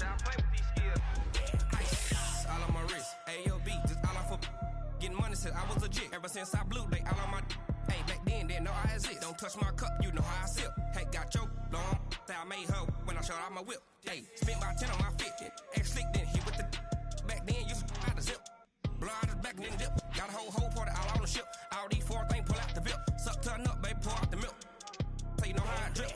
I play with these skills. Ice, all on my wrist. AOB, just all off of getting money since I was legit. Ever since I blew, they all on my. Hey, back then, didn't know I exist. Don't touch my cup, you know how I sip. Hey, got your long. I made her when I showed out my whip. Hey, spent about 10 on my fit. X slick, then hit with the. Back then, used to out the zip. Blow out his back and then dip. Got a whole party all on the ship. All these four things pull out the VIP. Suck, turn up, baby, pour out the milk. So you know how I drip.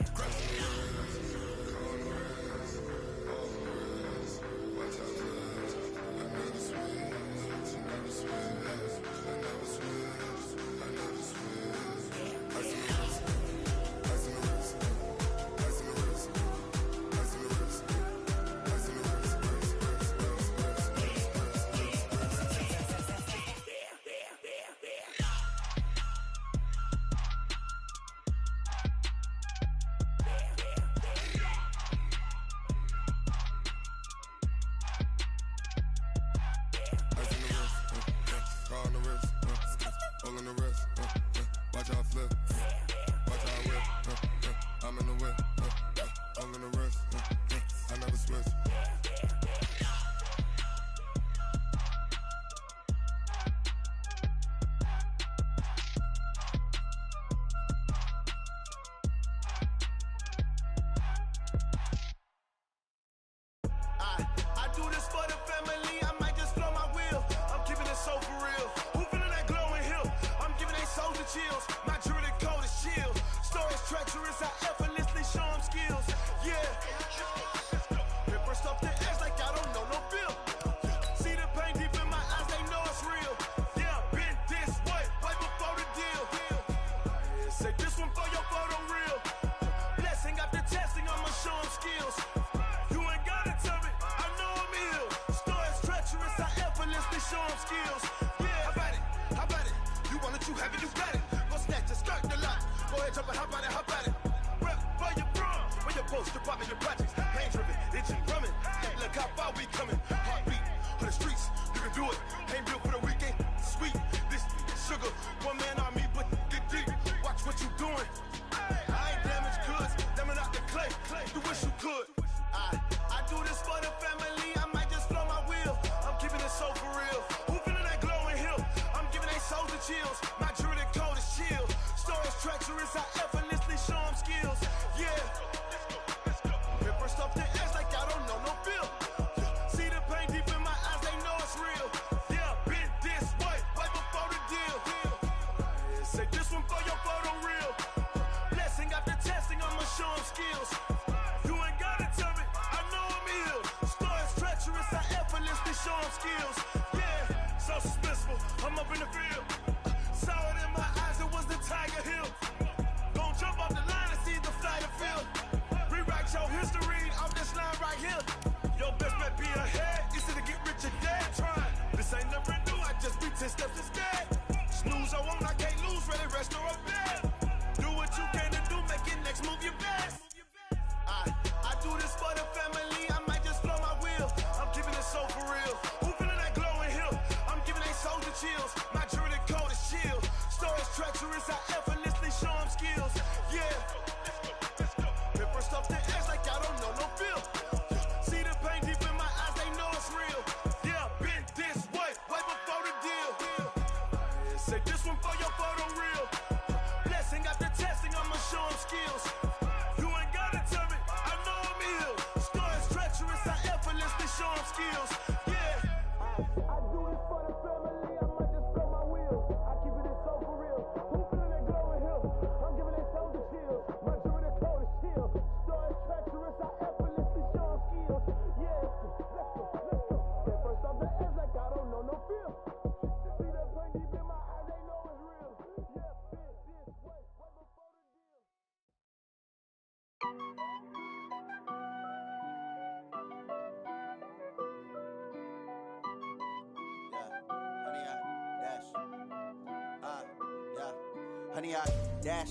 Honey, I dash,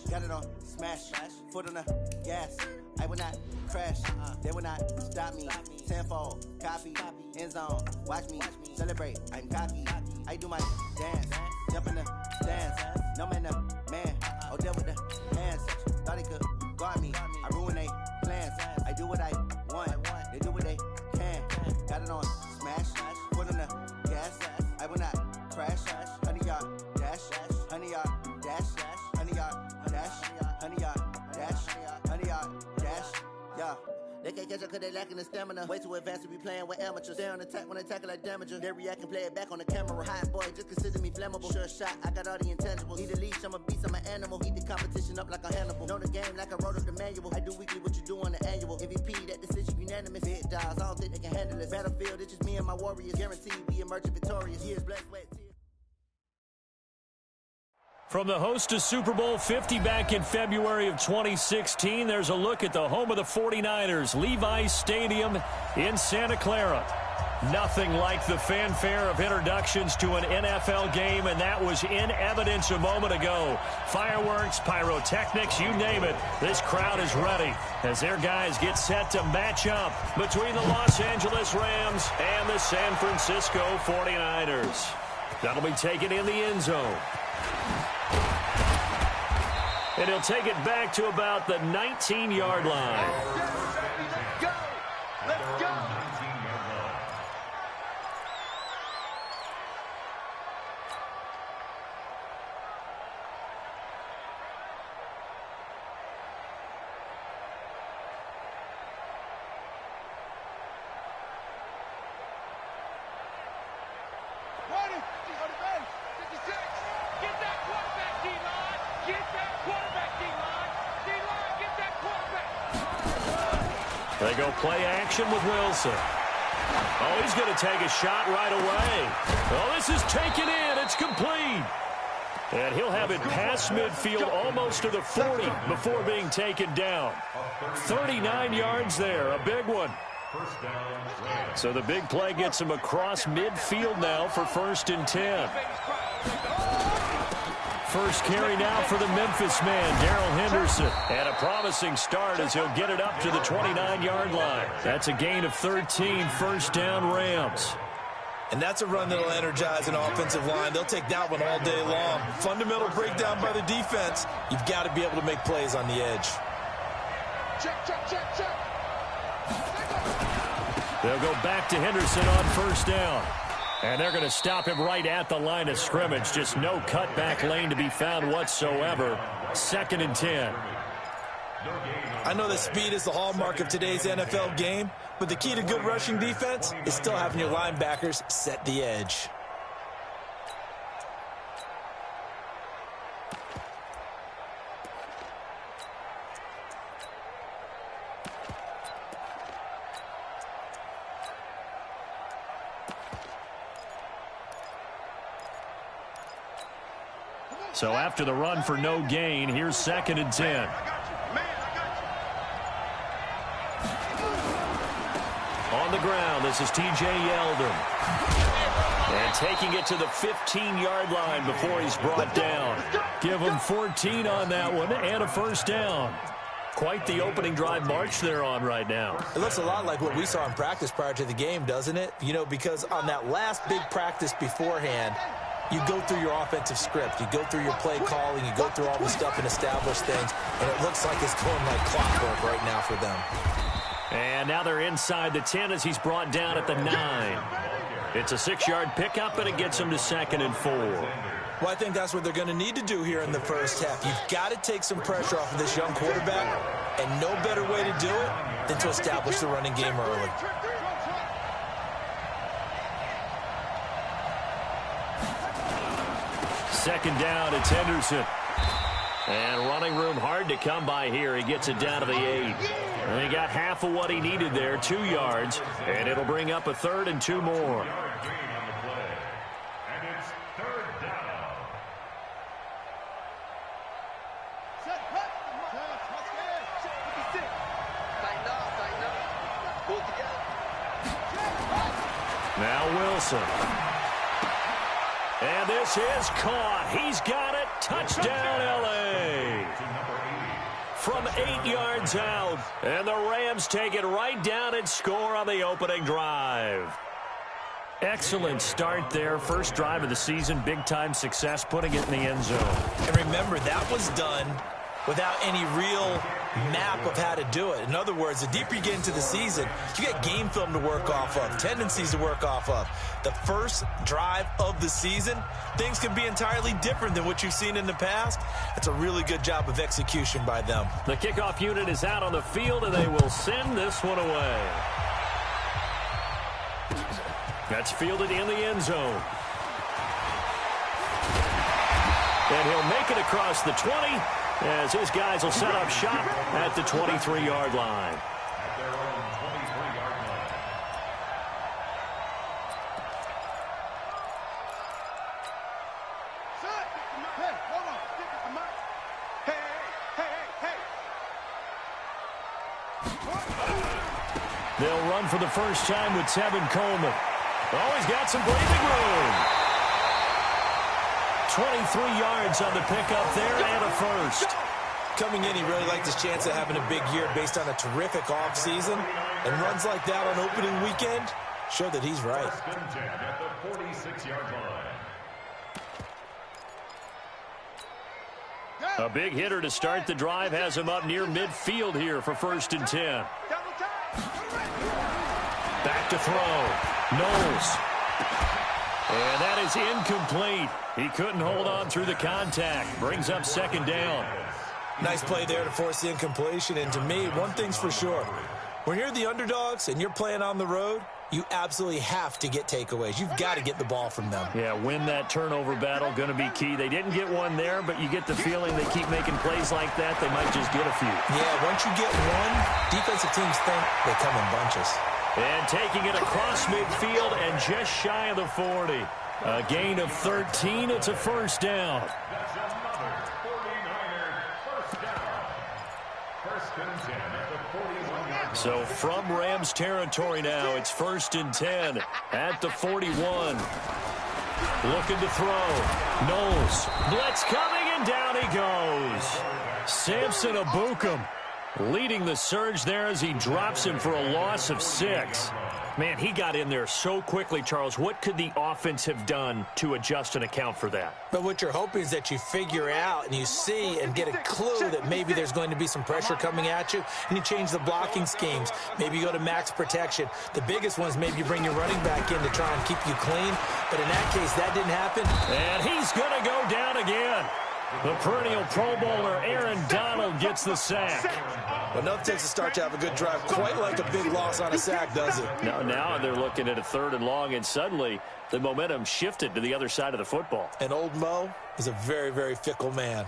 got it on, smash, foot on the gas. I will not crash, they will not stop me. Tenfold, copy, end zone, watch me celebrate. I'm cocky, I do my dance, jump in the stands. No man, man, oh, deal with the hands. Thought he could guard me, I ruin they plans. I do what I want, they do what they catch up cause they lacking the stamina. Way too advanced to be playing with amateurs. Stay on attack when they tackle like damager. They react and play it back on the camera. Hot boy, just consider me flammable. Sure shot, I got all the intangibles. Need a leash, I'm a beast, I'm an animal. Eat the competition up like a Hannibal. Know the game like I wrote up the manual. I do weekly what you do on the annual. MVP, that decision unanimous. Big dogs, I don't think they can handle it. Battlefield, it's just me and my warriors. Guaranteed we emerge victorious. Years, blood, sweat, tears. From the host to Super Bowl 50 back in February of 2016, there's a look at the home of the 49ers, Levi's Stadium in Santa Clara. Nothing like the fanfare of introductions to an NFL game, and that was in evidence a moment ago. Fireworks, pyrotechnics, you name it. This crowd is ready as their guys get set to match up between the Los Angeles Rams and the San Francisco 49ers. That'll be taken in the end zone. And he'll take it back to about the 19-yard line. Let's go! Let's go! They go play action with Wilson. Oh, he's going to take a shot right away. Oh, this is taken in. It's complete. And he'll have it past midfield almost to the 40 before being taken down. 39 yards there, a big one. So the big play gets him across midfield now for 1st and 10. First carry now for the Memphis man, Darrell Henderson. And a promising start as he'll get it up to the 29-yard line. That's a gain of 13, 1st down Rams. And that's a run that'll energize an offensive line. They'll take that one all day long. Fundamental breakdown by the defense. You've got to be able to make plays on the edge. Check. They'll go back to Henderson on 1st down. And they're going to stop him right at the line of scrimmage. Just no cutback lane to be found whatsoever. 2nd and 10. I know that speed is the hallmark of today's NFL game, but the key to good rushing defense is still having your linebackers set the edge. So after the run for no gain, here's 2nd and 10. On the ground, this is T.J. Yeldon. And taking it to the 15-yard line before he's brought down. Give him 14 on that one and a 1st down. Quite the opening drive march they're on right now. It looks a lot like what we saw in practice prior to the game, doesn't it? You know, because on that last big practice beforehand, you go through your offensive script. You go through your play calling. You go through all the stuff and establish things. And it looks like it's going like clockwork right now for them. And now they're inside the 10 as he's brought down at the 9. It's a 6-yard pickup, and it gets him to 2nd and 4. Well, I think that's what they're going to need to do here in the first half. You've got to take some pressure off of this young quarterback, and no better way to do it than to establish the running game early. Second down, it's Henderson. And running room hard to come by here. He gets it down to the 8. And he got half of what he needed there, 2 yards. And it'll bring up a 3rd and 2 more. Now Wilson. And this is caught. He's got it. Touchdown, L.A. From 8 yards out. And the Rams take it right down and score on the opening drive. Excellent start there. First drive of the season. Big-time success, putting it in the end zone. And remember, that was done without any real map of how to do it. In other words, the deeper you get into the season, you got game film to work off of, tendencies to work off of. The first drive of the season, things can be entirely different than what you've seen in the past. It's a really good job of execution by them. The kickoff unit is out on the field, and they will send this one away. That's fielded in the end zone. And he'll make it across the 20 as his guys will set up shop at the 23-yard line. They'll run for the first time with Tevin Coleman. Oh, he's got some breathing room. 23 yards on the pickup there and a first. Coming in, he really liked his chance of having a big year based on a terrific offseason. And runs like that on opening weekend show that he's right. At the 46-yard line. A big hitter to start the drive has him up near midfield here for 1st and 10. Back to throw. Knowles. And that is incomplete. He couldn't hold on through the contact. Brings up 2nd down. Nice play there to force the incompletion. And to me, one thing's for sure. When you're the underdogs and you're playing on the road, you absolutely have to get takeaways. You've got to get the ball from them. Yeah, win that turnover battle, going to be key. They didn't get one there, but you get the feeling they keep making plays like that, they might just get a few. Yeah, once you get one, defensive teams think they come in bunches. And taking it across midfield and just shy of the 40. A gain of 13. It's a 1st down. That's another 49er first down. 1st and 10 at the 41-yard line. So from Rams territory now, it's 1st and 10 at the 41. Looking to throw. Knowles. Blitz coming, and down he goes. Samson Abukum leading the surge there as he drops him for a loss of 6. Man, he got in there so quickly, Charles. What could the offense have done to adjust and account for that? But what you're hoping is that you figure out and you see and get a clue that maybe there's going to be some pressure coming at you, and you change the blocking schemes. Maybe you go to max protection. The biggest one is maybe you bring your running back in to try and keep you clean. But in that case, that didn't happen. And he's going to go down again. The perennial Pro Bowler Aaron Donald gets the sack. Well, nothing takes a start to have a good drive quite like a big loss on a sack, does it? Now they're looking at a 3rd and long, and suddenly the momentum shifted to the other side of the football. And old Mo is a very, very fickle man.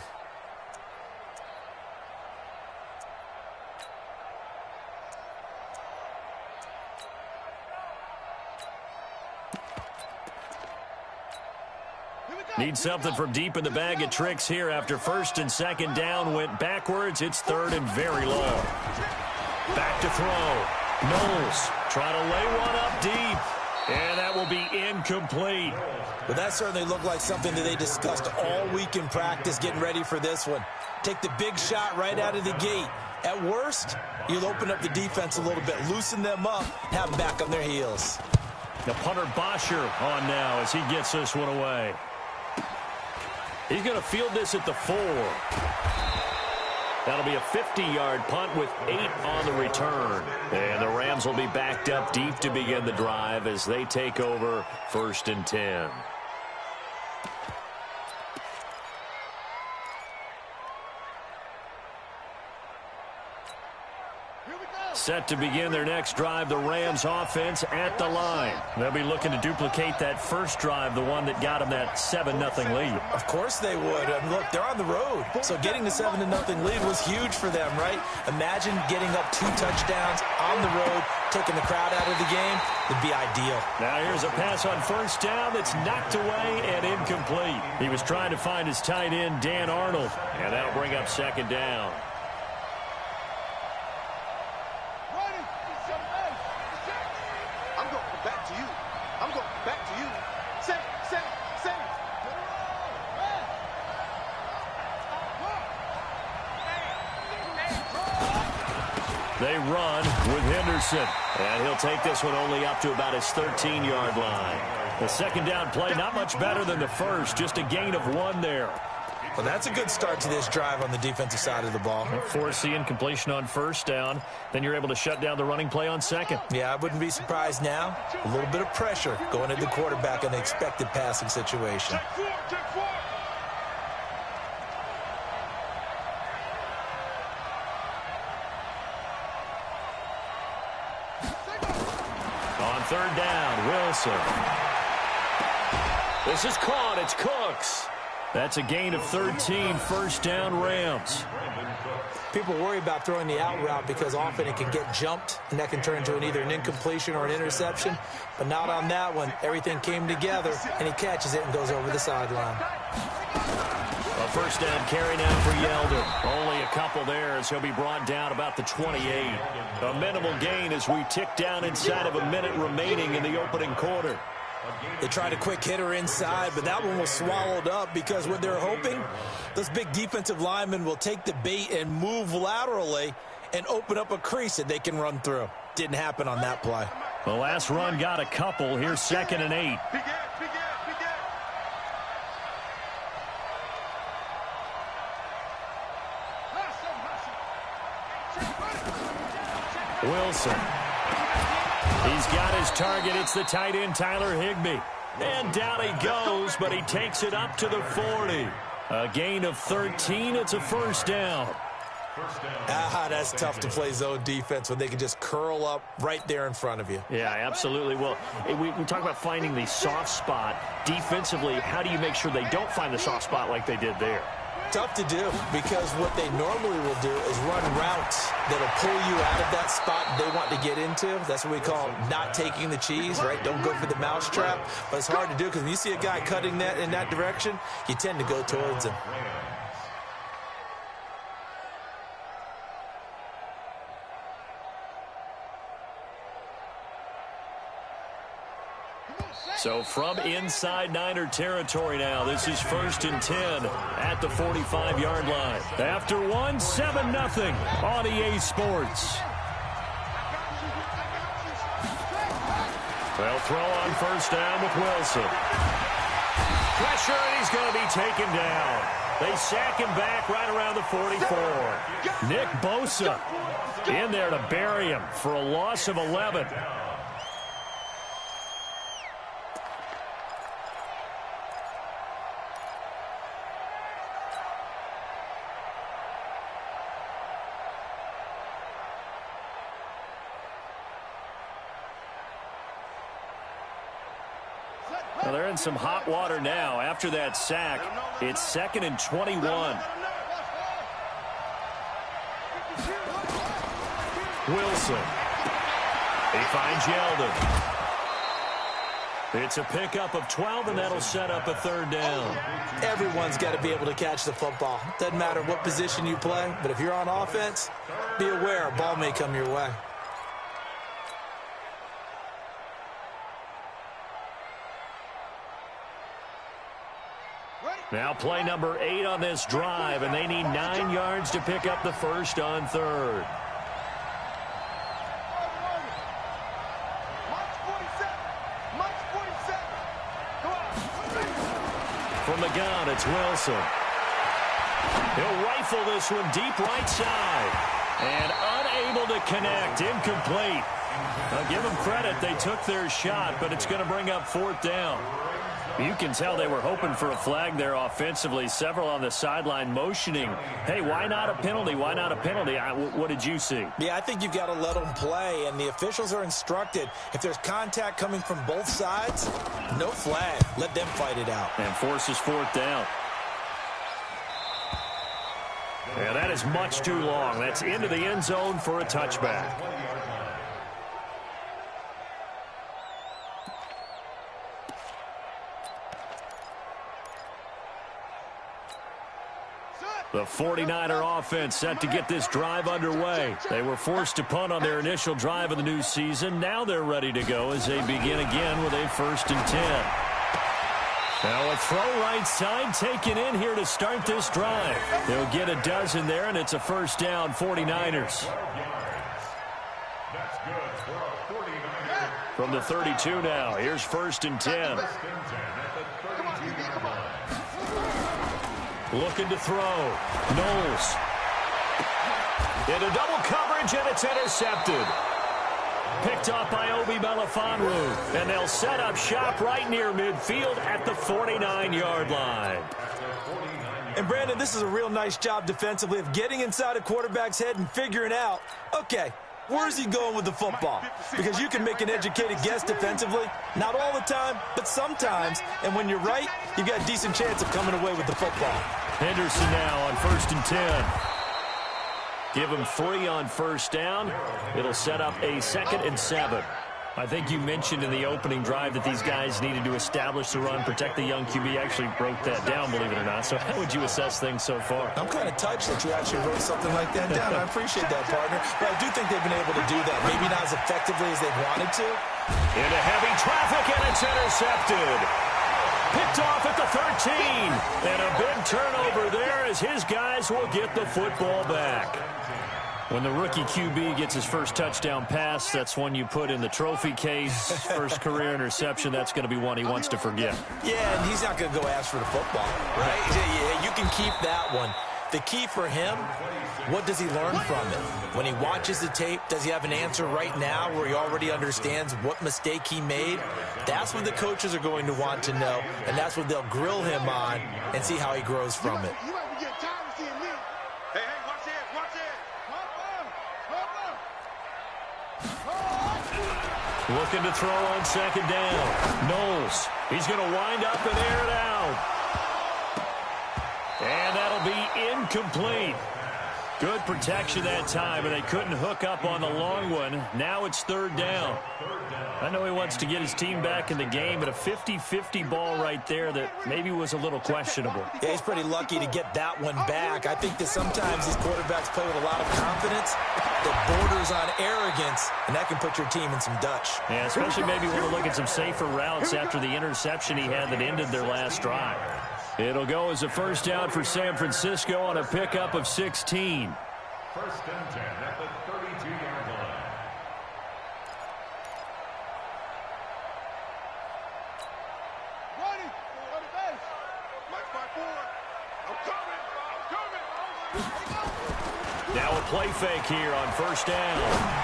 Need something from deep in the bag of tricks here after 1st and 2nd down went backwards. It's 3rd and very long. Back to throw. Knowles trying to lay one up deep. And that will be incomplete. But that certainly looked like something that they discussed all week in practice getting ready for this one. Take the big shot right out of the gate. At worst, you'll open up the defense a little bit, loosen them up, have them back on their heels. The punter Bosher on now as he gets this one away. He's going to field this at the 4. That'll be a 50-yard punt with 8 on the return. And the Rams will be backed up deep to begin the drive as they take over 1st and 10. Set to begin their next drive, the Rams offense at the line. They'll be looking to duplicate that first drive, the one that got them that 7-0 lead. Of course they would. And look, they're on the road. So getting the 7-0 lead was huge for them, right? Imagine getting up 2 touchdowns on the road, taking the crowd out of the game. Would be ideal. Now here's a pass on 1st down that's knocked away and incomplete. He was trying to find his tight end, Dan Arnold, and that'll bring up 2nd down. They run with Henderson, and he'll take this one only up to about his 13-yard line. The 2nd down play, not much better than the first, just a gain of 1 there. Well, that's a good start to this drive on the defensive side of the ball. Forcing incompletion on first down. Then you're able to shut down the running play on second. Yeah, I wouldn't be surprised now. A little bit of pressure going at the quarterback in the expected passing situation. On third down, Wilson. This is caught. It's Cooks. That's a gain of 13, first down Rams. People worry about throwing the out route because often it can get jumped, and that can turn into either an incompletion or an interception. But not on that one. Everything came together, and he catches it and goes over the sideline. A first down carry now for Yeldon. Only a couple there as he'll be brought down about the 28. A minimal gain as we tick down inside of a minute remaining in the opening quarter. They tried a quick hitter inside, but that one was swallowed up because what they're hoping, those big defensive linemen will take the bait and move laterally and open up a crease that they can run through. Didn't happen on that play. The last run got a couple. Here's 2nd and 8. Wilson. He's got his target. It's the tight end, Tyler Higbee. And down he goes, but he takes it up to the 40. A gain of 13. It's a first down. That's tough to play zone defense when they can just curl up right there in front of you. Yeah, absolutely. Well, we talk about finding the soft spot. Defensively, how do you make sure they don't find the soft spot like they did there? Tough to do because what they normally will do is run routes that'll pull you out of that spot they want to get into. That's what we call not taking the cheese, right? Don't go for the mousetrap. But it's hard to do because when you see a guy cutting that in that direction, you tend to go towards him. So from inside Niner territory now, this is 1st and 10 at the 45-yard line. After one, 7-0 on EA Sports. They'll throw on first down with Wilson. Pressure, and he's going to be taken down. They sack him back right around the 44. Nick Bosa in there to bury him for a loss of 11. Well, they're in some hot water now. After that sack, it's 2nd and 21. Wilson. He finds Yeldon. It's a pickup of 12, and that'll set up a 3rd down. Everyone's got to be able to catch the football. Doesn't matter what position you play, but if you're on offense, be aware a ball may come your way. Now play number 8 on this drive, and they need 9 yards to pick up the first on 3rd. From the gun, it's Wilson. He'll rifle this one deep right side. And unable to connect, incomplete. I'll give them credit, they took their shot, but it's going to bring up 4th down. You can tell they were hoping for a flag there offensively. Several on the sideline motioning, hey, why not a penalty? Why not a penalty? What did you see? Yeah, I think you've got to let them play, and the officials are instructed. If there's contact coming from both sides, no flag. Let them fight it out. And forces 4th down. Yeah, that is much too long. That's into the end zone for a touchback. The 49er offense set to get this drive underway. They were forced to punt on their initial drive of the new season. Now they're ready to go as they begin again with a 1st and 10. Now a throw right side taken in here to start this drive. They'll get a dozen there, and it's a first down, 49ers. From the 32 now, here's 1st and 10. Looking to throw. Knowles. Into double coverage, and it's intercepted. Picked off by Obi Melifonwu. And they'll set up shop right near midfield at the 49-yard line. And, Brandon, this is a real nice job defensively of getting inside a quarterback's head and figuring out, okay, where's he going with the football? Because you can make an educated guess defensively. Not all the time, but sometimes. And when you're right, you've got a decent chance of coming away with the football. Henderson now on 1st and 10. Give him 3 on first down. It'll set up a 2nd and 7. I think you mentioned in the opening drive that these guys needed to establish the run, protect the young QB. Actually broke that down, believe it or not. So how would you assess things so far? I'm kind of touched that you actually wrote something like that down. I appreciate that, partner. But I do think they've been able to do that. Maybe not as effectively as they wanted to. Into heavy traffic, and it's intercepted. Picked off at the 13. And a big turnover there as his guys will get the football back. When the rookie QB gets his first touchdown pass, that's one you put in the trophy case. First career interception, that's going to be one he wants to forget. Yeah, and he's not going to go ask for the football, right? Yeah, you can keep that one. The key for him, what does he learn from it? When he watches the tape, does he have an answer right now where he already understands what mistake he made? That's what the coaches are going to want to know, and that's what they'll grill him on and see how he grows from it. Looking to throw on 2nd down. Knowles. He's going to wind up and air it out. And that'll be incomplete. Good protection that time, and they couldn't hook up on the long one. Now it's 3rd down. I know he wants to get his team back in the game, but a 50-50 ball right there that maybe was a little questionable. Yeah, he's pretty lucky to get that one back. I think that sometimes these quarterbacks play with a lot of confidence that borders on arrogance, and that can put your team in some Dutch. Yeah, especially maybe when we look at some safer routes after the interception he had that ended their last drive. It'll go as a 1st down for San Francisco on a pickup of 16. 1st and 10 at the 32-yard line. Now a play fake here on 1st down.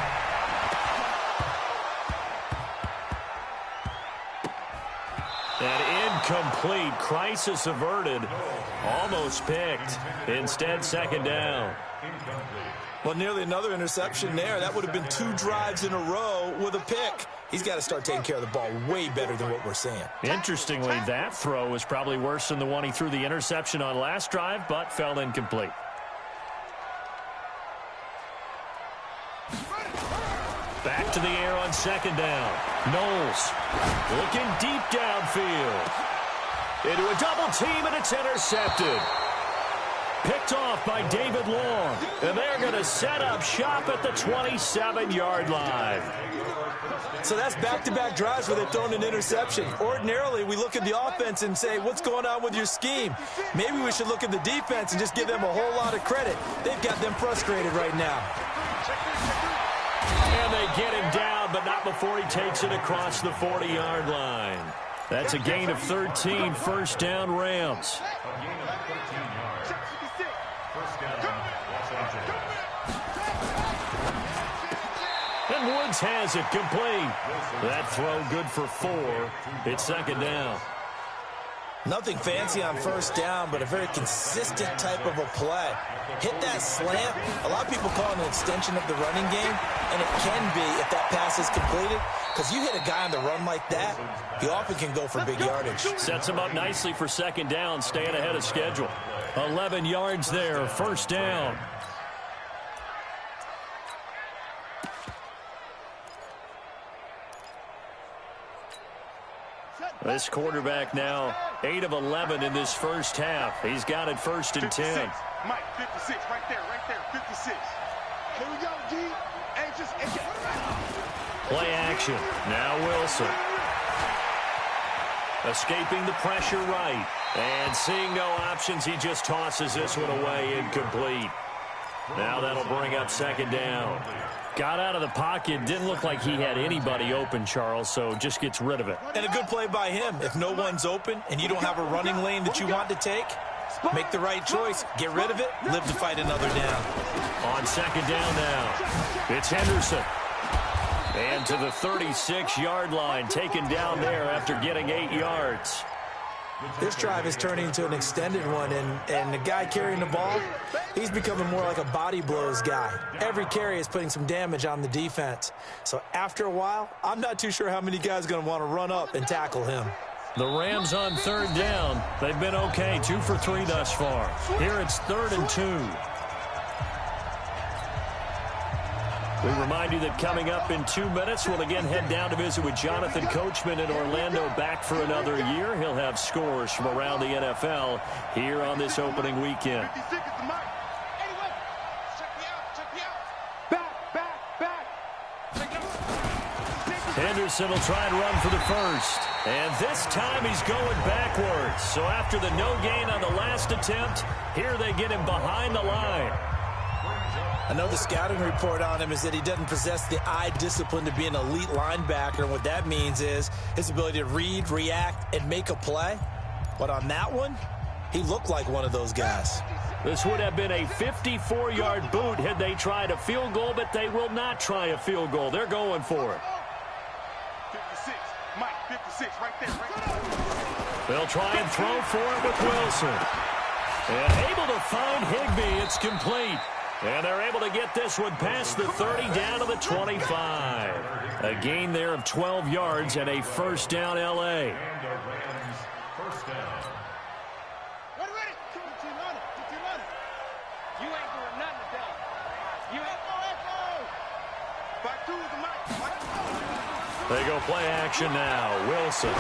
And incomplete. Crisis averted. Almost picked. Instead, 2nd down. Well, nearly another interception there. That would have been 2 drives in a row with a pick. He's got to start taking care of the ball way better than what we're seeing. Interestingly, that throw was probably worse than the one he threw the interception on last drive, but fell incomplete. Back to the air on 2nd down. Knowles looking deep downfield. Into a double team, and it's intercepted. Picked off by David Long. And they're going to set up shop at the 27-yard line. So that's back-to-back drives where they've thrown an interception. Ordinarily, we look at the offense and say, what's going on with your scheme? Maybe we should look at the defense and just give them a whole lot of credit. They've got them frustrated right now. And they get him down, but not before he takes it across the 40-yard line. That's a gain of 13, 1st down Rams. And Woods has it complete. That throw good for 4. It's 2nd down. Nothing fancy on 1st down, but a very consistent type of a play. Hit that slant. A lot of people call it an extension of the running game, and it can be if that pass is completed, because you hit a guy on the run like that, he often can go for big yardage. Sets him up nicely for 2nd down, staying ahead of schedule. 11 yards there, 1st down. This quarterback now 8 of 11 in this first half. He's got it 1st and 10. Mike, 56, right there, 56. Here we go, G. Hey, just Play action. Now Wilson. Escaping the pressure right. And seeing no options, he just tosses this one away, incomplete. Now that'll bring up 2nd down. Got out of the pocket. Didn't look like he had anybody open, Charles, so just gets rid of it. And a good play by him. If no one's open and you don't have a running lane that you want to take, Make the right choice. Get rid of it. Live to fight another down. On second down now, it's Henderson. And to the 36-yard line, taken down there after getting 8 yards. This drive is turning into an extended one, and the guy carrying the ball, he's becoming more like a body blows guy. Every carry is putting some damage on the defense. So after a while, I'm not too sure how many guys are going to want to run up and tackle him. The Rams on third down. They've been okay, 2 for 3 thus far. Here it's 3rd and 2. We remind you that coming up in 2 minutes, we'll again head down to visit with Jonathan Coachman in Orlando, back for another year. He'll have scores from around the NFL here on this opening weekend. Henderson will try and run for the first. And this time he's going backwards. So after the no gain on the last attempt, here they get him behind the line. I know the scouting report on him is that he doesn't possess the eye discipline to be an elite linebacker. And what that means is his ability to read, react, and make a play. But on that one, he looked like one of those guys. This would have been a 54-yard boot had they tried a field goal, but they will not try a field goal. They're going for it. 56, Mike, 56, right there, right there. They'll try and throw for it with Wilson. And able to find Higbee. It's complete. And they're able to get this one past the 30 down to the 25. A gain there of 12 yards and a first down L.A. First down. Ready. Get your money. You ain't doing nothing today. You ain't Back to the mic. They go play action now. Wilson.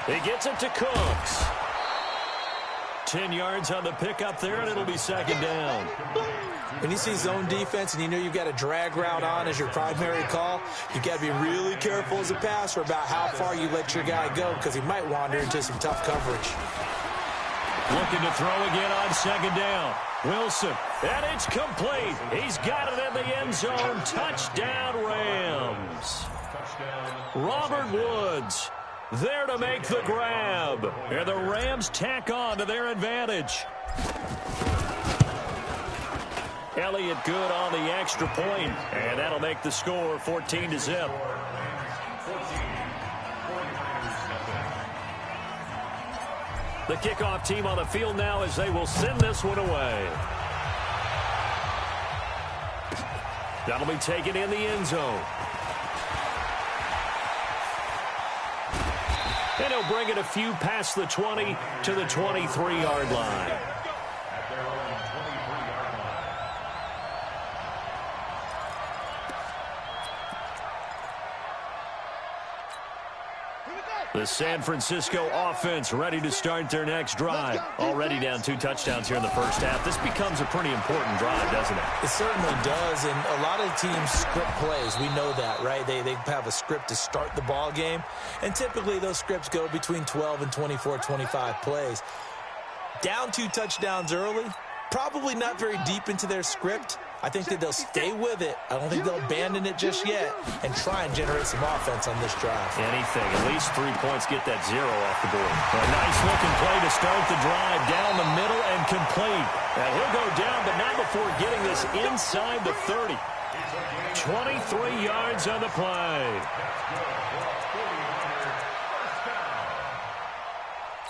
He gets it to Cooks. 10 yards on the pickup there, and it'll be second down. When you see zone defense and you know you've got a drag route on as your primary call, you've got to be really careful as a passer about how far you let your guy go, because he might wander into some tough coverage. Looking to throw again on second down. Wilson, and it's complete. He's got it in the end zone. Touchdown, Rams. Robert Woods there to make the grab. And the Rams tack on to their advantage. Elliott good on the extra point, and that'll make the score 14-0. The kickoff team on the field now as they will send this one away. That'll be taken in the end zone. And he'll bring it a few past the 20 to the 23-yard line. At their own 23-yard line. The San Francisco offense ready to start their next drive. Already down 2 touchdowns here in the first half. This becomes a pretty important drive, doesn't it? It certainly does, and a lot of teams script plays. We know that, right? They have a script to start the ball game, and typically those scripts go between 12 and 24, 25 plays. Down 2 touchdowns early, probably not very deep into their script. I think that they'll stay with it. I don't think they'll abandon it just yet and try and generate some offense on this drive. Anything. At least 3 points, get that 0 off the board. A nice-looking play to start the drive down the middle and complete. Now he'll go down, but not before getting this inside the 30. 23 yards on the play.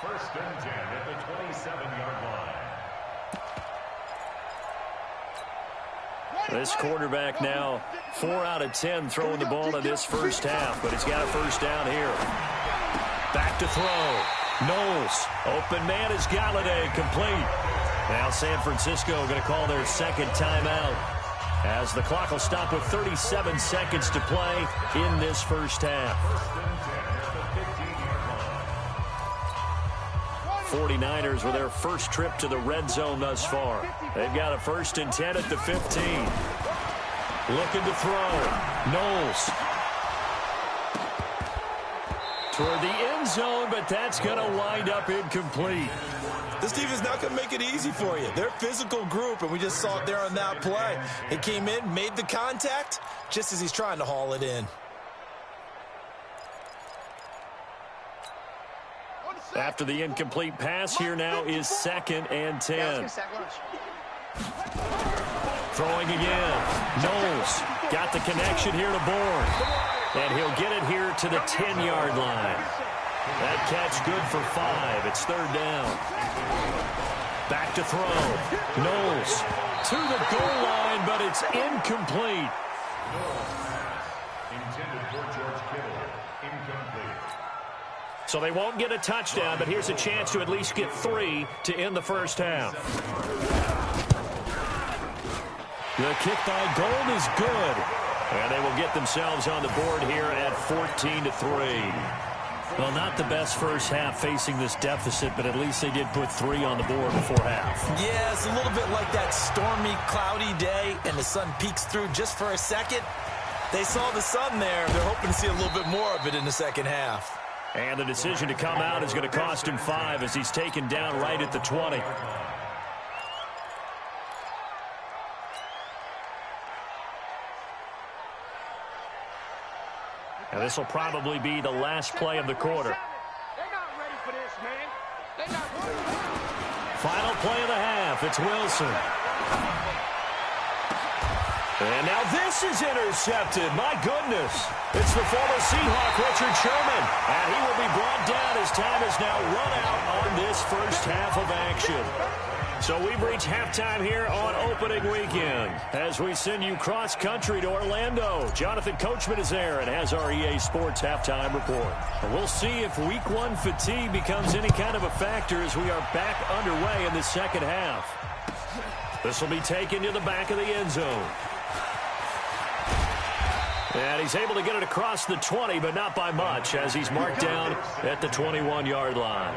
First and 10 at the 27-yard line. This quarterback now 4 out of 10 throwing the ball in this first half, but he's got a first down here. Back to throw. Knowles. Open man is Galladay. Complete. Now San Francisco going to call their second timeout as the clock will stop with 37 seconds to play in this first half. 49ers with their first trip to the red zone thus far. They've got a 1st and 10 at the 15. Looking to throw. Knowles. Toward the end zone, but that's going to wind up incomplete. This team is not going to make it easy for you. They're a physical group, and we just saw it there on that play. It came in, made the contact, just as he's trying to haul it in. After the incomplete pass, here now is 2nd and 10. Throwing again. Knowles got the connection here to Bourne. And he'll get it here to the 10-yard line. That catch good for 5. It's 3rd down. Back to throw. Knowles to the goal line, but it's incomplete. Intended for George Kittle. Incomplete. So they won't get a touchdown, but here's a chance to at least get 3 to end the first half. The kick by Gold is good. And they will get themselves on the board here at 14-3. Well, not the best first half facing this deficit, but at least they did put 3 on the board before half. Yeah, it's a little bit like that stormy, cloudy day, and the sun peeks through just for a second. They saw the sun there. They're hoping to see a little bit more of it in the second half. And the decision to come out is going to cost him 5 as he's taken down right at the 20. And this will probably be the last play of the quarter. They're not ready for this, man. They're not ready. Final play of the half. It's Wilson. And now this is intercepted. My goodness. It's the former Seahawk, Richard Sherman. And he will be brought down as time has now run out on this first half of action. So we've reached halftime here on opening weekend as we send you cross-country to Orlando. Jonathan Coachman is there and has our EA Sports halftime report. And we'll see if Week 1 fatigue becomes any kind of a factor as we are back underway in the second half. This will be taken to the back of the end zone. And he's able to get it across the 20, but not by much as he's marked down at the 21-yard line.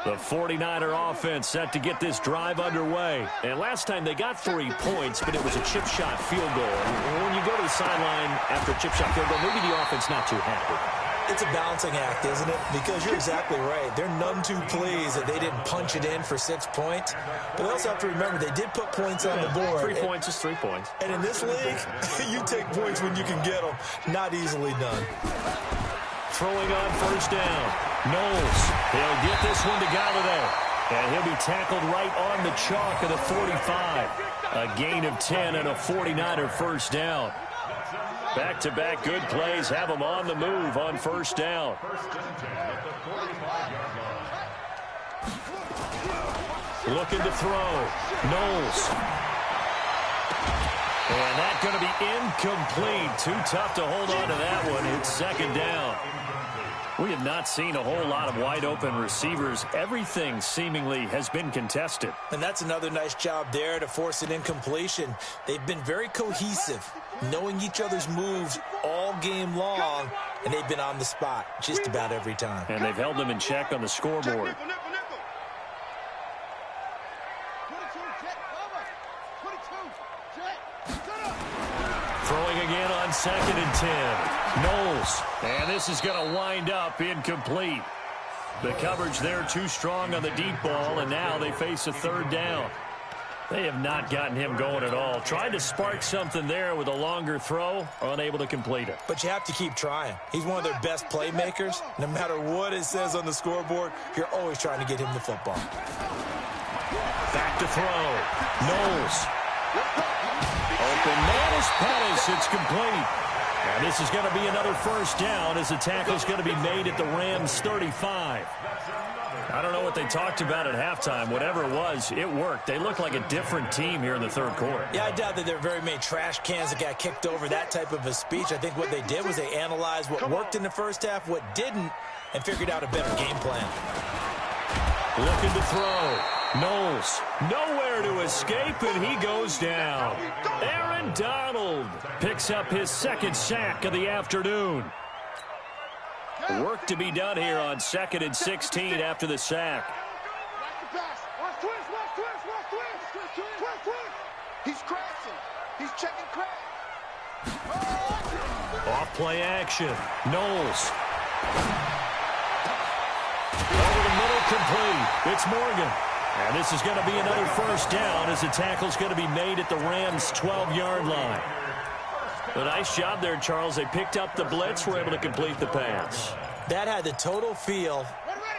The 49er offense set to get this drive underway. And last time they got 3 points, but it was a chip shot field goal. And when you go to the sideline after a chip shot field goal, maybe the offense not too happy. It's a balancing act, isn't it? Because you're exactly right. They're none too pleased that they didn't punch it in for 6 points. But they also have to remember they did put points on the board. 3 points is 3 points. And in this league, you take points when you can get them. Not easily done. Throwing on first down. Knowles. He'll get this one to Galladay. And he'll be tackled right on the chalk of the 45. A gain of 10 and a 49er first down. Back-to-back good plays have them on the move on first down. Looking to throw. Knowles. And that's going to be incomplete. Too tough to hold on to that one. It's second down. We have not seen a whole lot of wide-open receivers. Everything seemingly has been contested. And that's another nice job there to force an incompletion. They've been very cohesive, knowing each other's moves all game long, and they've been on the spot just about every time. And they've held them in check on the scoreboard. Throwing again on 2nd and 10. Knowles. And this is going to wind up incomplete. The coverage there too strong on the deep ball, and now they face a third down. They have not gotten him going at all. Tried to spark something there with a longer throw, unable to complete it. But you have to keep trying. He's one of their best playmakers. No matter what it says on the scoreboard, you're always trying to get him the football. Back to throw. Knowles. Open man is Pettis. It's complete. And this is going to be another first down as the tackle is going to be made at the Rams' 35. I don't know what they talked about at halftime. Whatever it was, it worked. They look like a different team here in the third quarter. Yeah, I doubt that there are very many trash cans that got kicked over, that type of a speech. I think what they did was they analyzed what worked in the first half, what didn't, and figured out a better game plan. Looking to throw. Knowles, nowhere to escape, and he goes down. Aaron Donald picks up his second sack of the afternoon. Work to be done here on 2nd and 16 after the sack. He's crashing. He's checking crash. Off play action. Knowles. Over the middle, Complete. It's Morgan. And this is going to be another first down as the tackle's going to be made at the Rams' 12-yard line. A nice job there, Charles. They picked up the blitz, were able to complete the pass. That had the total feel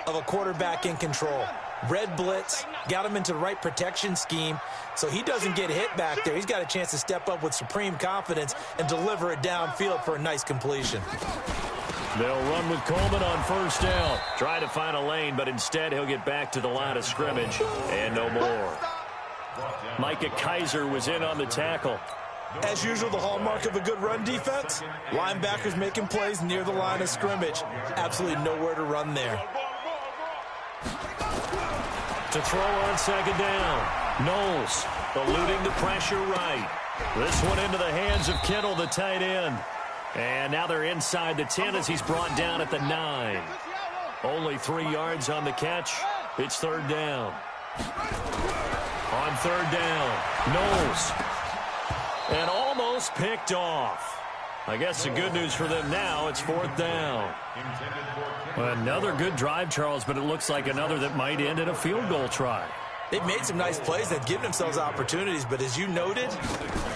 of a quarterback in control. Red blitz, got him into the right protection scheme, so he doesn't get hit back there. He's got a chance to step up with supreme confidence and deliver it downfield for a nice completion. They'll run with Coleman on first down. Try to find a lane, but instead he'll get back to the line of scrimmage and no more. Micah Kaiser was in on the tackle. As usual, the hallmark of a good run defense, linebackers making plays near the line of scrimmage. Absolutely nowhere to run there. To throw on second down. Knowles eluding the pressure right. This one into the hands of Kittle, the tight end. And now they're inside the 10 as he's brought down at the 9. Only 3 yards on the catch. It's third down. On third down, Knowles. And almost picked off. I guess the good news for them now, it's fourth down. Another good drive, Charles, but it looks like another that might end in a field goal try. They've made some nice plays. They've given themselves opportunities, but as you noted,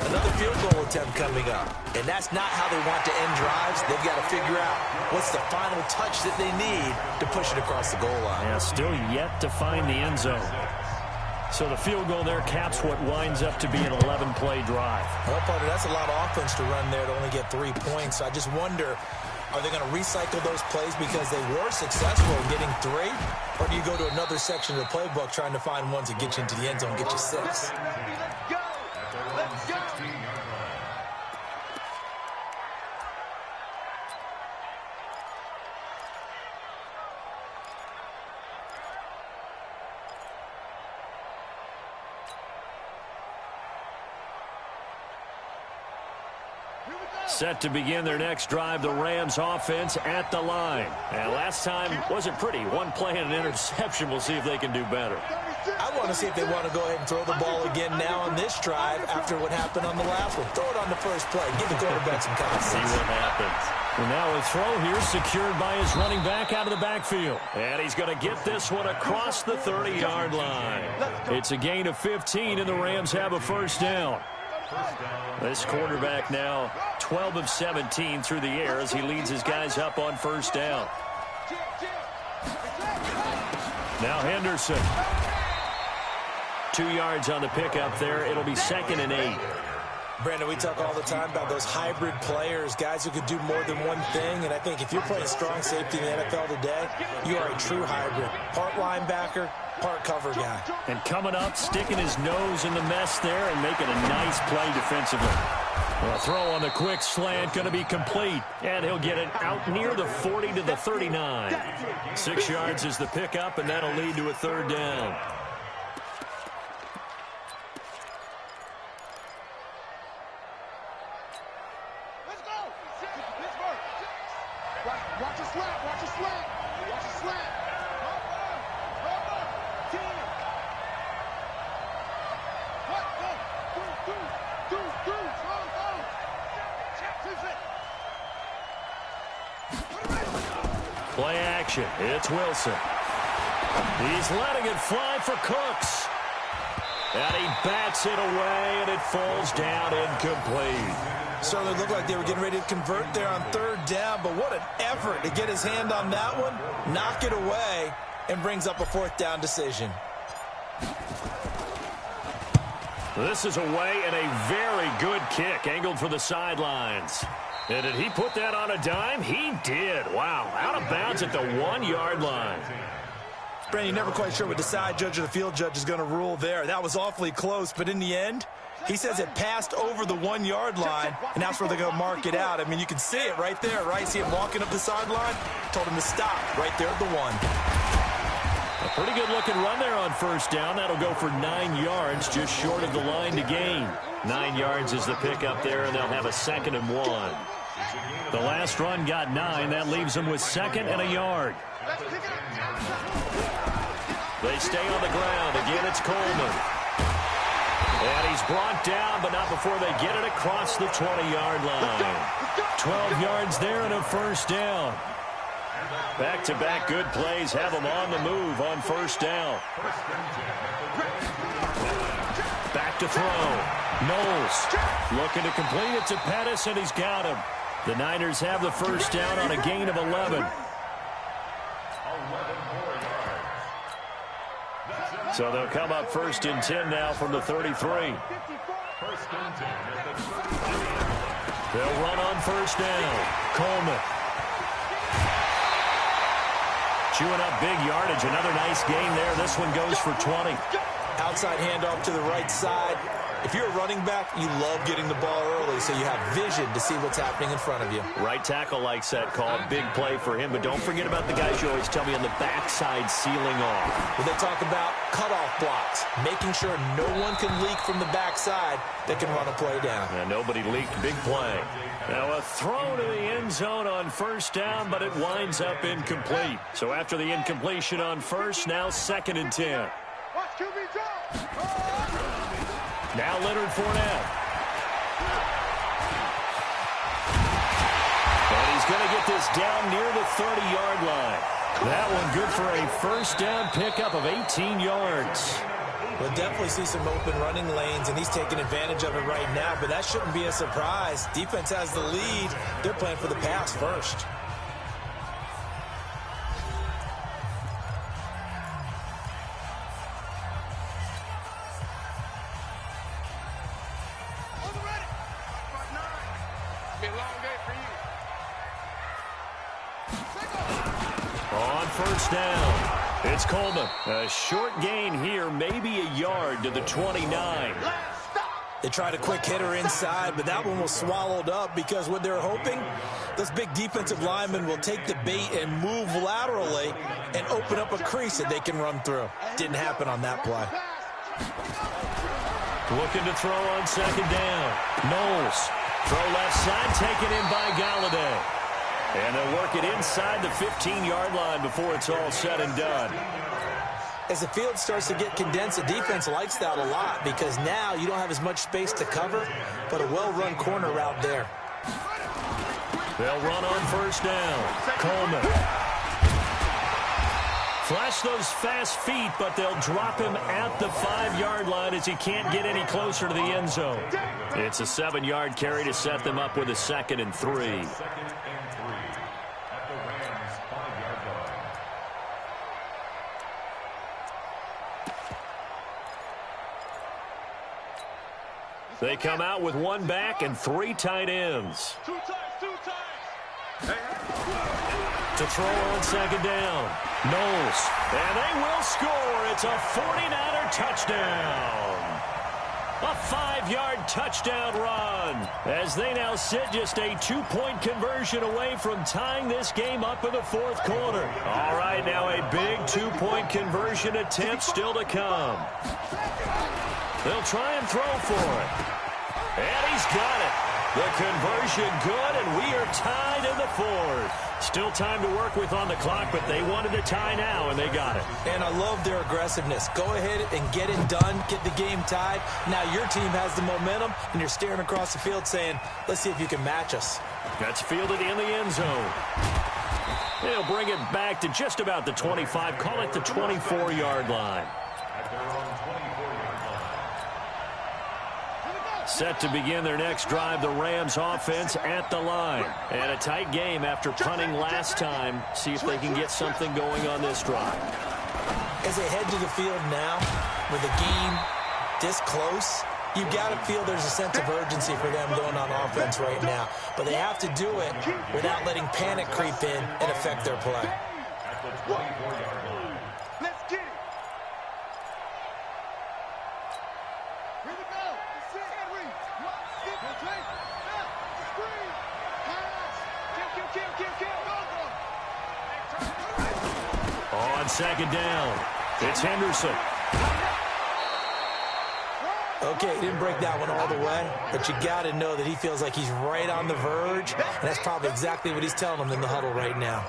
another field goal attempt coming up. And that's not how they want to end drives. They've got to figure out what's the final touch that they need to push it across the goal line. Yeah, still yet to find the end zone. So the field goal there caps what winds up to be an 11-play drive. Well, partner, that's a lot of offense to run there to only get 3 points. I just wonder, are they going to recycle those plays because they were successful in getting 3? Or do you go to another section of the playbook trying to find ones that get you into the end zone and get you 6? Let's go! Let's go! Set to begin their next drive, the Rams offense at the line. And last time wasn't pretty. 1 play and an interception. We'll see if they can do better. I want to see if they want to go ahead and throw the ball again now on this drive after what happened on the last one. Throw it on the first play. Give the quarterback some confidence. See what happens. And now a throw here secured by his running back out of the backfield. And he's going to get this one across the 30-yard line. It's a gain of 15, and the Rams have a first down. This quarterback now 12 of 17 through the air as he leads his guys up on first down. Now Henderson. 2 yards on the pickup there. It'll be 2nd and 8. Brandon, we talk all the time about those hybrid players, guys who could do more than one thing. And I think if you're playing strong safety in the NFL today, you are a true hybrid. Part linebacker, part cover guy. And coming up, sticking his nose in the mess there and making a nice play defensively. A throw on the quick slant going to be complete. And he'll get it out near the 40 to the 39. 6 yards is the pickup, and that'll lead to a third down. Watch a slant, watch a slant, watch a slant. Play action. It's Wilson. He's letting it fly for Cooks. And he bats it away, and it falls down incomplete. Certainly looked like they were getting ready to convert there on third down, but what an effort to get his hand on that one, knock it away, and brings up a fourth down decision. This is away, and a very good kick angled for the sidelines. And did he put that on a dime? He did. Wow, out of bounds at the 1-yard line. Brandon, you're never quite sure what the side judge or the field judge is going to rule there. That was awfully close, but in the end, he says it passed over the 1-yard line, and that's where they're going to mark it out. I mean, you can see it right there, right? See him walking up the sideline? Told him to stop right there at the 1. A pretty good-looking run there on first down. That'll go for 9 yards, just short of the line to gain. 9 yards is the pickup there, and they'll have a 2nd and 1. The last run got 9. That leaves them with 2nd and a yard. They stay on the ground. Again, it's Coleman. And he's brought down, but not before they get it across the 20-yard line. 12 yards there and a first down. Back-to-back good plays have him on the move on first down. Back to throw. Knowles looking to complete it to Pettis, and he's got him. The Niners have the first down on a gain of 11. So they'll come up first and 10 now from the 33. They'll run on first down. Coleman. Chewing up big yardage. Another nice gain there. This one goes for 20. Outside handoff to the right side. If you're a running back, you love getting the ball early so you have vision to see what's happening in front of you. Right tackle likes that call. Big play for him. But don't forget about the guys you always tell me on the backside sealing off. When they talk about cutoff blocks, making sure no one can leak from the backside that can run a play down. And nobody leaked. Big play. Now a throw to the end zone on first down, but it winds up incomplete. So after the incompletion on first, now 2nd and 10. Now Leonard Fournette. And he's going to get this down near the 30-yard line. That one good for a first down pickup of 18 yards. We'll definitely see some open running lanes, and he's taking advantage of it right now, but that shouldn't be a surprise. Defense has the lead. They're playing for the pass first. On first down, it's Coleman. A short gain here, maybe a yard to the 29. They tried a quick hitter inside, but that one was swallowed up because what they're hoping, those big defensive linemen will take the bait and move laterally and open up a crease that they can run through. Didn't happen on that play. Looking to throw on 2nd down. Knowles. Throw left side, taken in by Galladay. And they'll work it inside the 15-yard line before it's all said and done. As the field starts to get condensed, the defense likes that a lot because now you don't have as much space to cover, but a well-run corner route there. They'll run on first down. Coleman. Flash those fast feet, but they'll drop him at the 5-yard line as he can't get any closer to the end zone. It's a 7-yard carry to set them up with a 2nd and 3. They come out with one back and 3 tight ends. Two times. To throw on 2nd down. Knowles. And they will score. It's a 49er touchdown. A 5-yard touchdown run. As they now sit just a 2-point conversion away from tying this game up in the 4th quarter. All right, now a big 2-point conversion attempt still to come. They'll try and throw for it. And he's got it. The conversion good, and we are tied in the 4th. Still time to work with on the clock, but they wanted to tie now, and they got it. And I love their aggressiveness. Go ahead and get it done, get the game tied. Now your team has the momentum, and you're staring across the field saying, let's see if you can match us. That's fielded in the end zone. They'll bring it back to just about the 25. Call it the 24-yard line. Set to begin their next drive, the Rams offense at the line. And a tight game after punting last time. See if they can get something going on this drive. As they head to the field now, with the game this close, you've got to feel there's a sense of urgency for them going on offense right now. But they have to do it without letting panic creep in and affect their play. On 2nd down, it's Henderson. Okay, he didn't break that one all the way, but you got to know that he feels like he's right on the verge, and that's probably exactly what he's telling them in the huddle right now.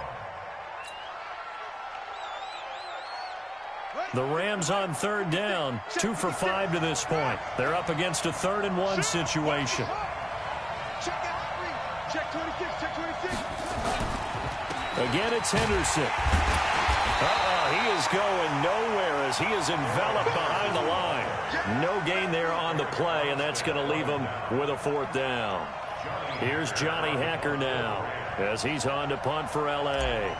The Rams on 3rd down, 2 for 5 to this point. They're up against a 3rd and 1 situation. Again, it's Henderson. He is going nowhere as he is enveloped behind the line. No gain there on the play, and that's going to leave him with a 4th down. Here's Johnny Hacker now as he's on to punt for L.A.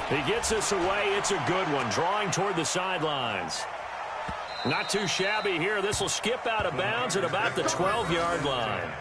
He gets us away. It's a good one, drawing toward the sidelines. Not too shabby here. This will skip out of bounds at about the 12-yard line.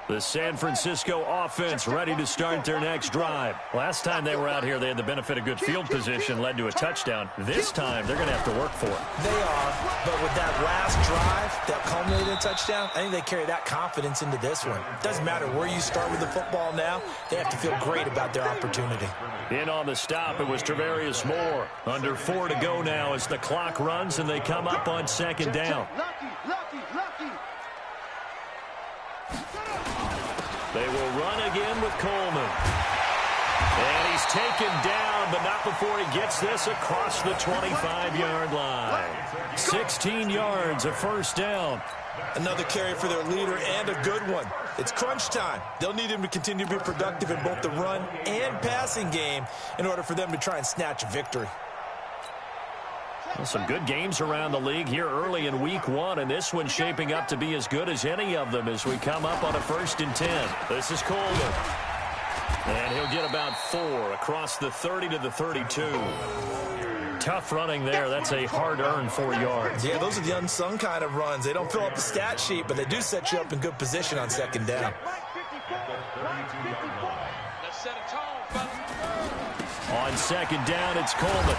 The San Francisco offense ready to start their next drive. Last time they were out here, they had the benefit of good field position, led to a touchdown. This time, they're going to have to work for it. They are, but with that last drive that culminated in a touchdown, I think they carry that confidence into this one. Doesn't matter where you start with the football now, they have to feel great about their opportunity. In on the stop, it was Travarius Moore. Under 4 to go now as the clock runs and they come up on 2nd down. They will run again with Coleman. And he's taken down, but not before he gets this across the 25-yard line. 16 yards, a 1st down. Another carry for their leader and a good one. It's crunch time. They'll need him to continue to be productive in both the run and passing game in order for them to try and snatch a victory. Well, some good games around the league here early in week 1, and this one's shaping up to be as good as any of them as we come up on a 1st and 10. This is Coleman. And he'll get about 4 across the 30 to the 32. Tough running there. That's a hard-earned 4 yards. Yeah, those are the unsung kind of runs. They don't fill up the stat sheet, but they do set you up in good position on 2nd down. On 2nd down, it's Coleman.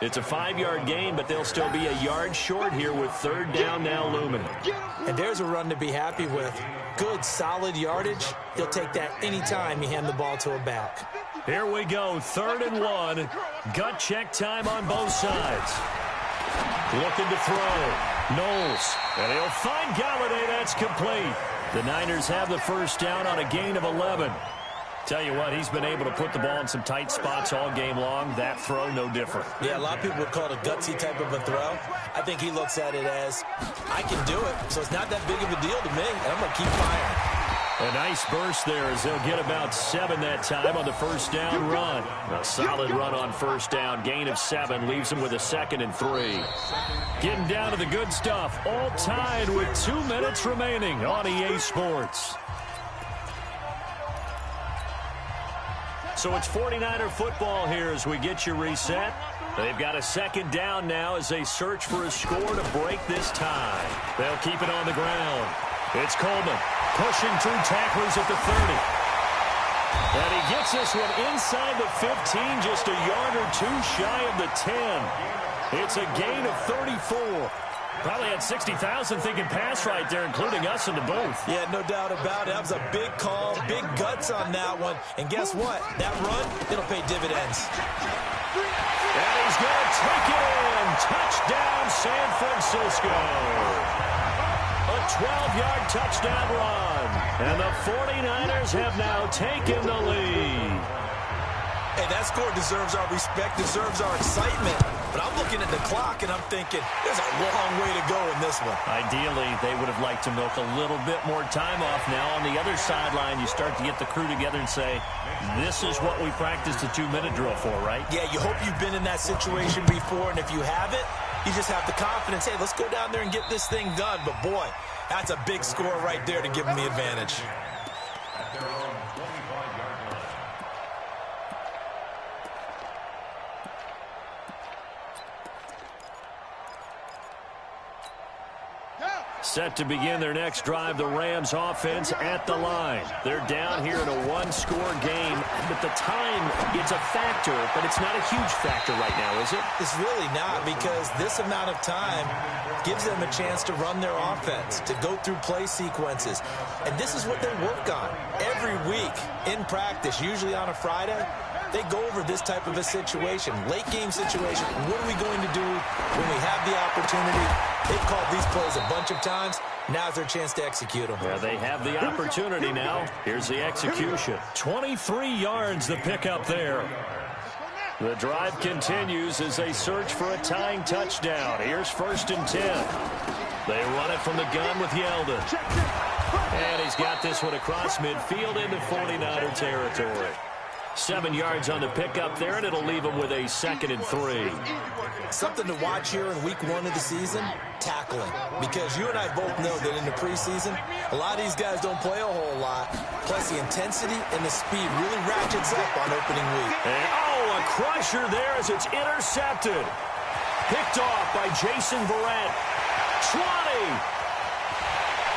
It's a 5-yard gain, but they'll still be a yard short here with 3rd down now looming. And there's a run to be happy with. Good, solid yardage. He'll take that anytime you hand the ball to a back. Here we go, 3rd and 1. Gut check time on both sides. Looking to throw. Knowles. And he'll find Galladay. That's complete. The Niners have the 1st down on a gain of 11. Tell you what, he's been able to put the ball in some tight spots all game long. That throw, no different. Yeah, a lot of people would call it a gutsy type of a throw. I think he looks at it as, I can do it, so it's not that big of a deal to me, and I'm going to keep firing. A nice burst there as they'll get about 7 that time on the 1st down run. A solid run on 1st down. Gain of 7 leaves them with a 2nd and 3. Getting down to the good stuff. All tied with 2 minutes remaining on EA Sports. So it's 49er football here as we get you reset. They've got a 2nd down now as they search for a score to break this tie. They'll keep it on the ground. It's Coleman pushing through tacklers at the 30. And he gets this one inside the 15, just a yard or 2 shy of the 10. It's a gain of 34. Probably had 60,000 thinking pass right there, including us in the booth. Yeah, no doubt about it. That was a big call, big guts on that one. And guess what? That run, it'll pay dividends. And he's going to take it in. Touchdown, San Francisco. A 12-yard touchdown run. And the 49ers have now taken the lead. Hey, that score deserves our respect, deserves our excitement. But I'm looking at the clock, and I'm thinking, there's a long way to go in this one. Ideally, they would have liked to milk a little bit more time off. Now, on the other sideline, you start to get the crew together and say, this is what we practiced a 2-minute drill for, right? Yeah, you hope you've been in that situation before, and if you haven't, you just have the confidence, hey, let's go down there and get this thing done. But, boy, that's a big score right there to give them the advantage. Set to begin their next drive, the Rams offense at the line. They're down here in a 1-score game, but the time, it's a factor, but it's not a huge factor right now, is it? It's really not, because this amount of time gives them a chance to run their offense, to go through play sequences. And this is what they work on every week in practice, usually on a Friday. they go over this type of a situation, late game situation. What are we going to do when we have the opportunity? They've called these plays a bunch of times. Now's their chance to execute them. Yeah, they have the opportunity now. Here's the execution. 23 yards the pickup there. The drive continues as they search for a tying touchdown. Here's 1st and 10. They run it from the gun with Yeldon. And he's got this one across midfield into 49er territory. 7 yards on the pickup there, and it'll leave him with a 2nd and 3. Something to watch here in week 1 of the season, tackling. Because you and I both know that in the preseason, a lot of these guys don't play a whole lot. Plus, the intensity and the speed really ratchets up on opening week. And, a crusher there as it's intercepted. Picked off by Jason Verrett. 20.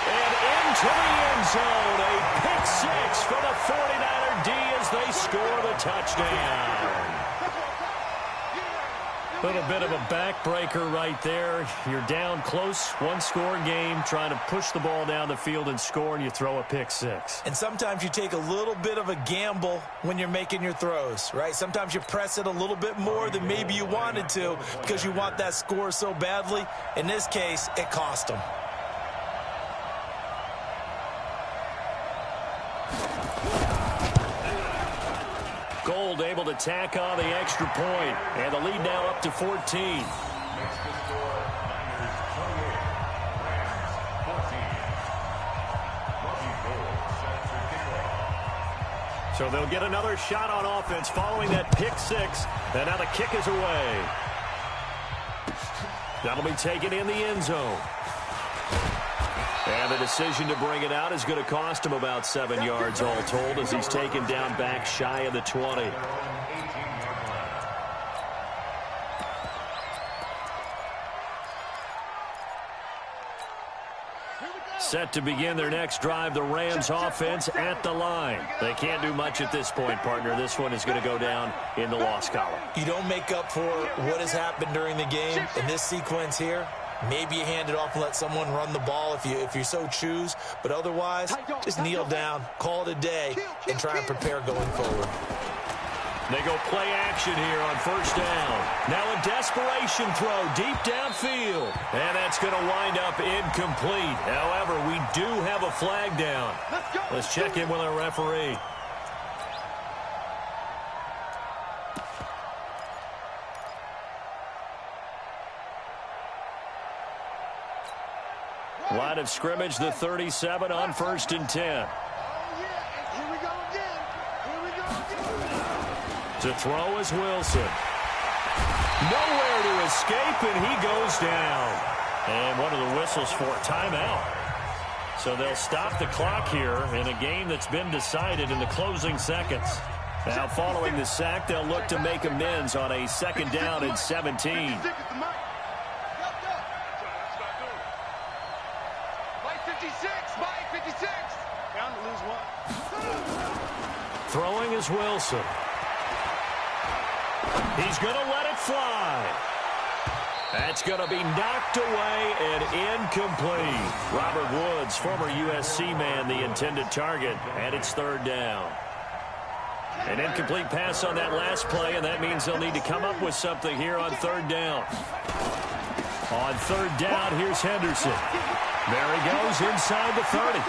And into the end zone. A pick 6 for the 49er D as they score the touchdown. A little bit of a backbreaker right there. You're down close, one-score game, trying to push the ball down the field and score, and you throw a pick 6. And sometimes you take a little bit of a gamble when you're making your throws, right? Sometimes you press it a little bit more than maybe you wanted to because you want that score so badly. In this case, it cost them. Gold able to tack on the extra point, and the lead now up to 14. So they'll get another shot on offense following that pick 6, and now the kick is away. That'll be taken in the end zone. And the decision to bring it out is going to cost him about 7 yards all told as he's taken down back shy of the 20. Set to begin their next drive, the Rams offense at the line. They can't do much at this point, partner. This one is going to go down in the loss column. You don't make up for what has happened during the game in this sequence here. Maybe you hand it off and let someone run the ball if you so choose. But otherwise, just kneel down, call it a day, and try and prepare going forward. They go play action here on 1st down. Now a desperation throw deep downfield. And that's going to wind up incomplete. However, we do have a flag down. Let's check in with our referee. Line of scrimmage, the 37 on 1st and 10. To throw is Wilson. Nowhere to escape, and he goes down. And one of the whistles for a timeout. So they'll stop the clock here in a game that's been decided in the closing seconds. Now following the sack, they'll look to make amends on a 2nd down and 17. Throwing is Wilson. He's going to let it fly. That's going to be knocked away and incomplete. Robert Woods, former USC man, the intended target, and it's 3rd down. An incomplete pass on that last play, and that means they'll need to come up with something here on 3rd down. On 3rd down, here's Henderson. There he goes inside the 30.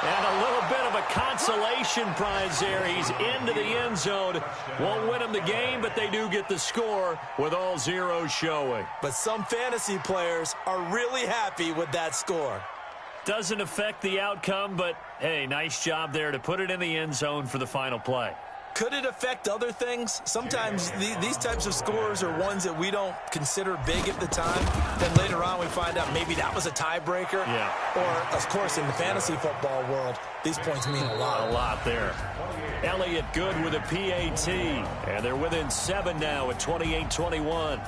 And a little bit of a consolation prize there. He's into the end zone. Won't win him the game, but they do get the score with all zeros showing. But some fantasy players are really happy with that score. Doesn't affect the outcome, but, hey, nice job there to put it in the end zone for the final play. Could it affect other things? Sometimes these types of scores are ones that we don't consider big at the time. Then later on we find out maybe that was a tiebreaker. Yeah. Or, of course, in the fantasy football world, these points mean a lot. A lot there. Elliott Good with a PAT. And they're within 7 now at 28-21.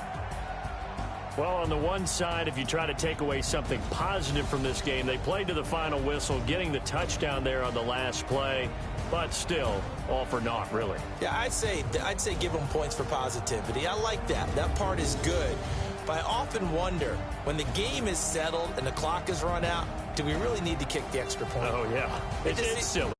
Well, on the one side, if you try to take away something positive from this game, they played to the final whistle, getting the touchdown there on the last play. But still, all for naught, really. Yeah, I'd say give them points for positivity. I like that. That part is good. But I often wonder, when the game is settled and the clock is run out, do we really need to kick the extra point? Oh, yeah. It's silly.